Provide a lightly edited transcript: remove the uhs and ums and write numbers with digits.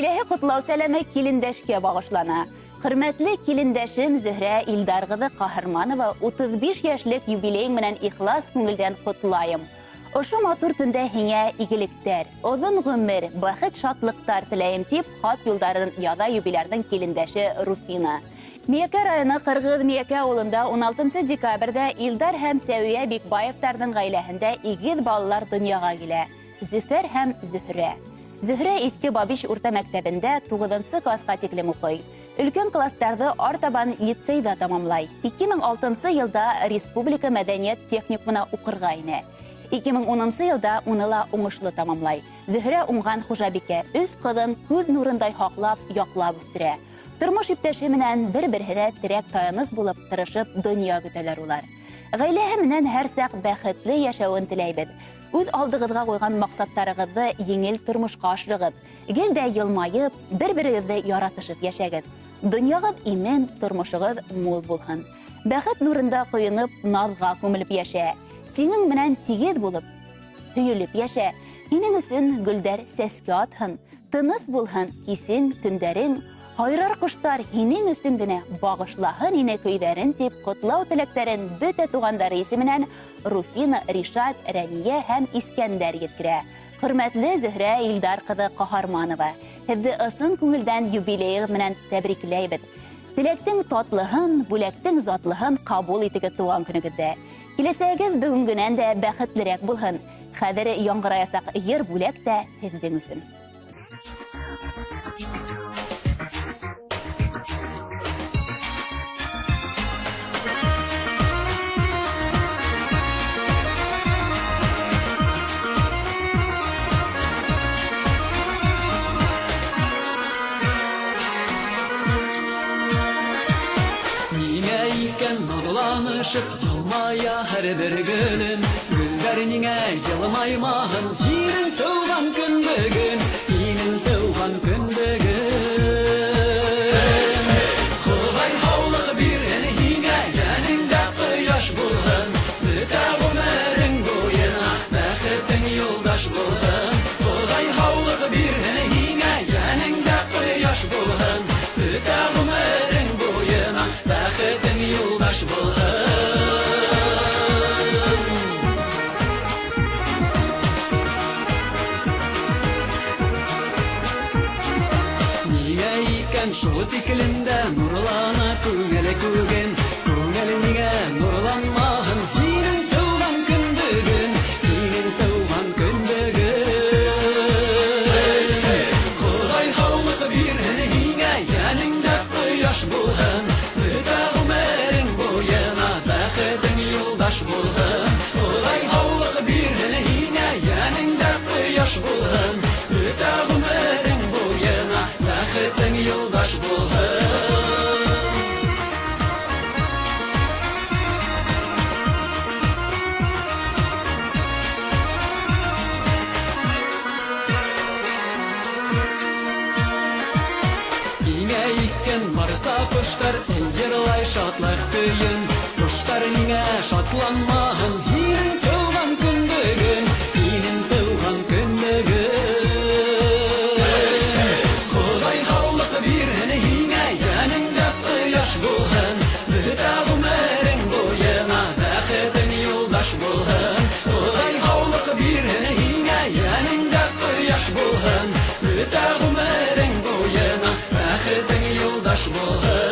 Киләһе котлау сәламе килендәшкә багышлана. Хөрмәтле килендәшем Зөһрә Илдаргызы Каһарманова 35 яшьлек юбилейң менән ихлас күңелдән котлайым. Ошо матур көндә һиңә игелектәр, озын гомер, бәхет, шатлыктар теләйем дип хат юлдарын яза юбилярның килендәше Руфина. Миякә районы Кыргыз Миякә авылында 16 декабрьдә Илдар һәм Сәвия Бикбаевтарның гаиләһендә игез балалар дөньяга килә. Зөфәр һәм Зөһрә. Зөһрә Иске Бабиш урта мәктәбендә 9 класска тиклем укый. Өлкән класстарны артабан лицейда тамамлай. 2006 елда Республика мәдәният техникумына укырга инә. 2010 елда уныла уңышлы тамамлай. Зөһрә уңган хужабикә үз кызын күз нурындай хаклап, яклап үстерә. Тормыш иптәше менән бер-берһенә терәк таяныс булып тырышып дөнья көтәләр улар. Гаиләһе менән һәр сак бәхетле яшәвен теләйбез. Үз алдыгызга куйган максаттарыгызны еңел тормышка ашырыгыз. Гел дә елмаеп, бер-берегезне яратышып яшәгез. Дөньягыз имен, тормышыгыз мул булһын. Бәхет нурында коенып, назга күмелеп яшә. Синең менән тигез булып, һөелеп яшә. Һинең өсөн гөлдәр сәскә атһын. Тыныс булһын кисен төндәрең. Хайрар коштар һинең өсөн генә багышлаһын ине көйҙәрен дип котлау теләктәрен бөтә тугандары исеменән Руфина, Ришат, Рәния һәм Искәндәр еткерә. Хөрмәтле Зөһрә Илдар кызы Каһарманова, һеҙҙе ысын күңелдән юбилейығыҙ менән тәбрикләйбеҙ. Теләктең татлыһын, бүләктең затлыһын ҡабул итегеҙ туған көнөгөҙҙә. Киләсәгеҙ бөгөнгөнән дә бәхетлерәк булһын. Хәҙер яңғыраясаҡ йыр бүләк тә һеҙҙең өсөн. Yılmaya her bir gülüm, güllerine yılmaymağın, yinin tuğan gün bugün, yinin tuğan gün bugün. Kulay havlı bir yine yanında kıyaş bulun, müte ömerin boyuna bəxetin yoldaş bulun. Kulay havlı bir yine yanında kıyaş bulun, müte ömerin boyuna bəxetin yoldaş bulun. Şu tikilinde nurlana küngele kügen, küngeliğine nurlanmağın, hinin tuğan gün bugün, hinin tuğan gün bugün. Kulay havlık bir hine yanında kıyaş bulun, müte ömerin boyuna bəxetin yoldaş bulun. Kulay havlık bir hine yanında kıyaş bulun, müte ömerin boyuna bəxetin yoldaş bulun. Yine ikken varsa kuşlar yırlay şatlak kıyın. Kuşlar yine şatlanmağın, hinin tuğan gün bugün, hinin tuğan gün bugün. Kulay havlık bir hine yanında kıyaş bulun, müte ömerin boyuna bəxetin yoldaş bulun. Kulay havlık bir hine yanında kıyaş bulun, müte ömerin boyuna bəxetin yoldaş bulun.